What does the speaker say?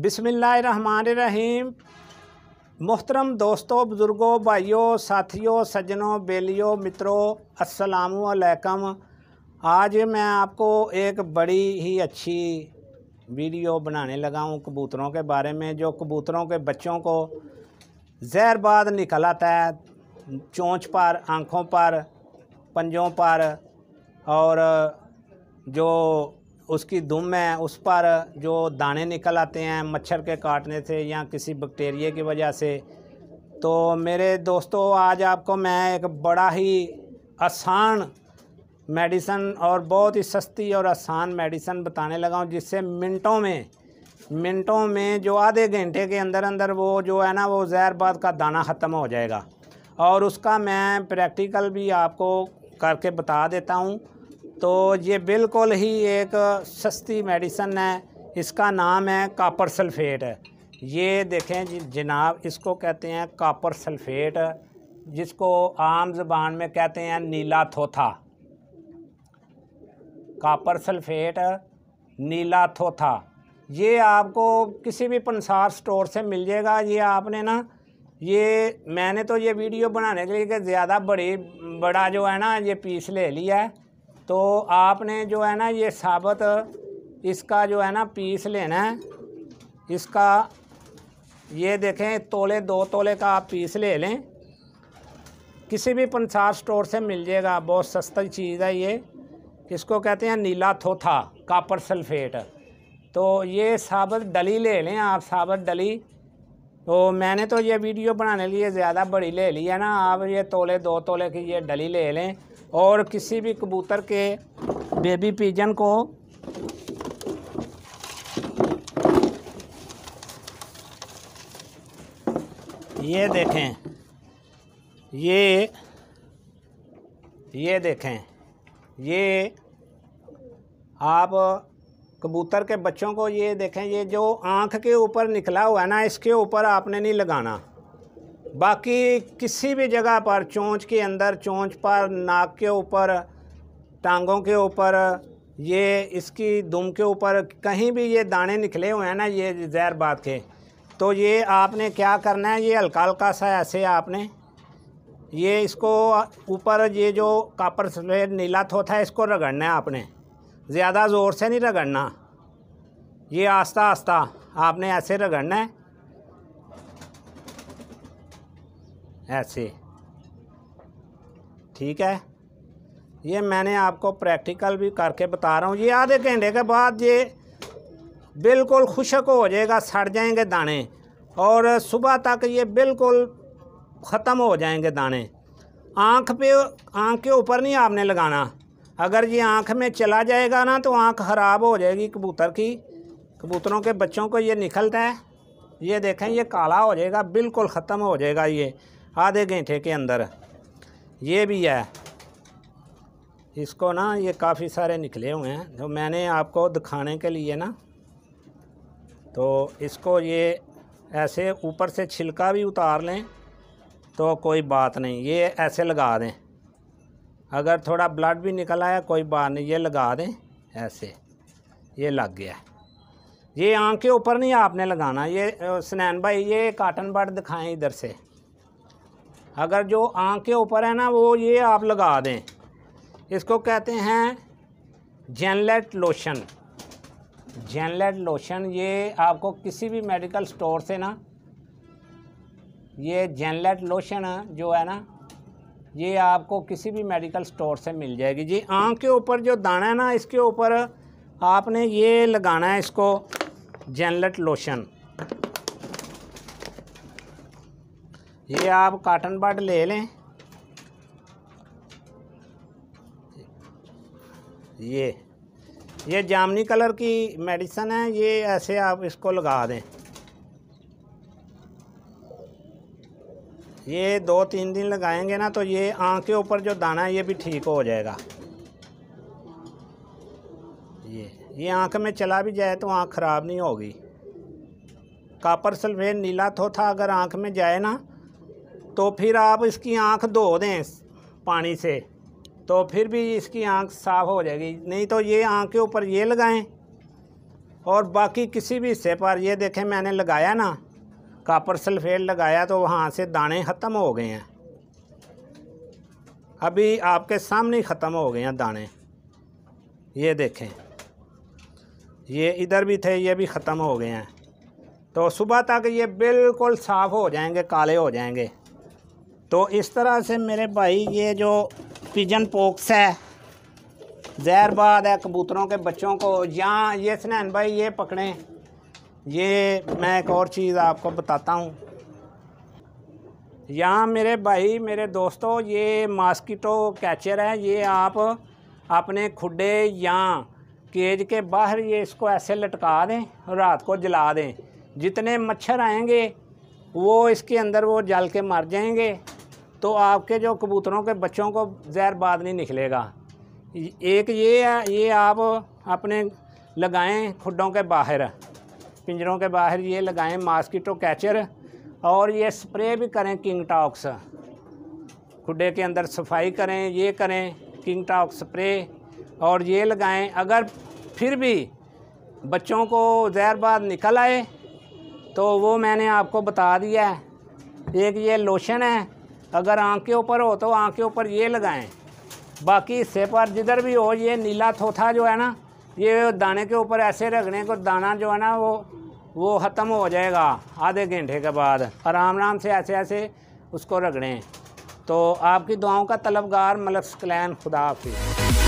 बिस्मिल्लाहिर्रहमानिर्रहीम। मोहतरम दोस्तों, बुज़ुर्गों, भाइयों, साथियों, सज्जनों, बेलियों, मित्रों, अस्सलामु अलैकुम। आज मैं आपको एक बड़ी ही अच्छी वीडियो बनाने लगा हूँ कबूतरों के बारे में। जो कबूतरों के बच्चों को जहरबाद निकल आता है चोंच पर, आँखों पर, पंजों पर, और जो उसकी दुम है उस पर जो दाने निकल आते हैं मच्छर के काटने से या किसी बैक्टीरिया की वजह से। तो मेरे दोस्तों, आज आपको मैं एक बड़ा ही आसान मेडिसन और बहुत ही सस्ती और आसान मेडिसन बताने लगा हूँ, जिससे मिनटों में जो आधे घंटे के अंदर अंदर वो जो है ना वो जहरबाद का दाना ख़त्म हो जाएगा। और उसका मैं प्रैक्टिकल भी आपको करके बता देता हूँ। तो ये बिल्कुल ही एक सस्ती मेडिसन है। इसका नाम है कॉपर सल्फेट। ये देखें जनाब, इसको कहते हैं कॉपर सल्फेट, जिसको आम ज़बान में कहते हैं नीला थोथा। कॉपर सल्फेट, नीला थोथा, ये आपको किसी भी पंसार स्टोर से मिल जाएगा। ये आपने ना, ये मैंने तो ये वीडियो बनाने के लिए कि ज़्यादा बड़ा जो है ना ये पीस ले लिया है। तो आपने जो है ना ये साबुत इसका जो है ना पीस लेना है। इसका ये देखें, तोले 2 तोले का आप पीस ले लें। किसी भी पंसार स्टोर से मिल जाएगा, बहुत सस्ती चीज़ है ये। इसको कहते हैं नीला थोथा, कॉपर सल्फेट। तो ये साबुत डली ले लें आप, साबुत डली। तो मैंने तो ये वीडियो बनाने के लिए ज़्यादा बड़ी ले ली है ना। आप ये तोले 2 तोले की ये डली ले लें। और किसी भी कबूतर के बेबी पिजन को ये देखें, ये देखें, ये आप कबूतर के बच्चों को ये देखें, ये जो आँख के ऊपर निकला हुआ है ना, इसके ऊपर आपने नहीं लगाना। बाकी किसी भी जगह पर, चोंच के अंदर, चोंच पर, नाक के ऊपर, टांगों के ऊपर, ये इसकी दुम के ऊपर, कहीं भी ये दाने निकले हुए हैं ना ये जहरबाद के, तो ये आपने क्या करना है, ये हल्का हल्का सा ऐसे आपने ये इसको ऊपर, ये जो कॉपर सल्फेट नीला थोथा है, इसको रगड़ना है आपने। ज़्यादा ज़ोर से नहीं रगड़ना, ये आस्ता आस्ता आपने ऐसे रगड़ना है, ऐसे। ठीक है, ये मैंने आपको प्रैक्टिकल भी करके बता रहा हूँ। ये आधे घंटे के बाद ये बिल्कुल खुश्क हो जाएगा, सड़ जाएंगे दाने, और सुबह तक ये बिल्कुल ख़त्म हो जाएंगे दाने। आँख के ऊपर नहीं आपने लगाना। अगर ये आँख में चला जाएगा ना तो आँख ख़राब हो जाएगी कबूतर की। कबूतरों के बच्चों को ये निकलता है, ये देखें, ये काला हो जाएगा, बिल्कुल ख़त्म हो जाएगा ये आधे घंटे के अंदर। ये भी है, इसको ना ये काफ़ी सारे निकले हुए हैं जो मैंने आपको दिखाने के लिए ना। तो इसको ये ऐसे ऊपर से छिलका भी उतार लें तो कोई बात नहीं, ये ऐसे लगा दें। अगर थोड़ा ब्लड भी निकल आया कोई बात नहीं, ये लगा दें ऐसे, ये लग गया। ये आँख के ऊपर नहीं आपने लगाना। ये सनैन भाई, ये कॉटन बड दिखाएं इधर से। अगर जो आँख के ऊपर है ना वो ये आप लगा दें। इसको कहते हैं जेनलेट लोशन। जेनलेट लोशन, ये आपको किसी भी मेडिकल स्टोर से ना, ये जेनलेट लोशन जो है ना, ये आपको किसी भी मेडिकल स्टोर से मिल जाएगी। जी, आँख के ऊपर जो दाना है ना, इसके ऊपर आपने ये लगाना है इसको, जेनलेट लोशन। ये आप कॉटन बड ले लें, ये जामनी कलर की मेडिसन है। ये ऐसे आप इसको लगा दें। ये 2-3 दिन लगाएंगे ना तो ये आँख के ऊपर जो दाना है ये भी ठीक हो जाएगा। ये आँख में चला भी जाए तो आँख ख़राब नहीं होगी। कॉपर सल्फेट नीला थोथा अगर आँख में जाए ना तो फिर आप इसकी आँख धो दें पानी से, तो फिर भी इसकी आँख साफ़ हो जाएगी। नहीं तो ये आँख के ऊपर ये लगाएं और बाकी किसी भी हिस्से पर ये देखें मैंने लगाया ना, कॉपर सल्फेट लगाया तो वहाँ से दाने ख़त्म हो गए हैं। अभी आपके सामने ही ख़त्म हो गए हैं दाने, ये देखें, ये इधर भी थे, ये भी ख़त्म हो गए हैं। तो सुबह तक ये बिल्कुल साफ़ हो जाएंगे, काले हो जाएंगे। तो इस तरह से मेरे भाई ये जो पिजन पॉक्स है, जहरबाद है कबूतरों के बच्चों को। यहाँ ये सनैन भाई ये पकड़ें, ये मैं एक और चीज़ आपको बताता हूँ। यहाँ मेरे भाई मेरे दोस्तों ये मॉस्किटो कैचर है। ये आप अपने खुडे या केज के बाहर ये इसको ऐसे लटका दें और रात को जला दें। जितने मच्छर आएंगे वो इसके अंदर वो जल के मर जाएंगे, तो आपके जो कबूतरों के बच्चों को जहरबाद नहीं निकलेगा। एक ये है, ये आप अपने लगाएं खुडों के बाहर, पिंजरों के बाहर ये लगाएं मॉस्किटो कैचर, और ये स्प्रे भी करें किंग टॉक्स, खुडे के अंदर सफाई करें, ये करें किंग टॉक्स स्प्रे और ये लगाएं। अगर फिर भी बच्चों को जहरबाद निकल आए तो वो मैंने आपको बता दिया है। एक ये लोशन है, अगर आँख के ऊपर हो तो आँख के ऊपर ये लगाएं। बाकी हिस्से पर जिधर भी हो ये नीला थोथा जो है ना, ये दाने के ऊपर ऐसे रगड़ने को दाना जो है ना वो ख़त्म हो जाएगा आधे घंटे के बाद। आराम से ऐसे ऐसे उसको रगड़ें। तो आपकी दुआओं का तलबगार मलक सकलैन। खुदा हाफिज़।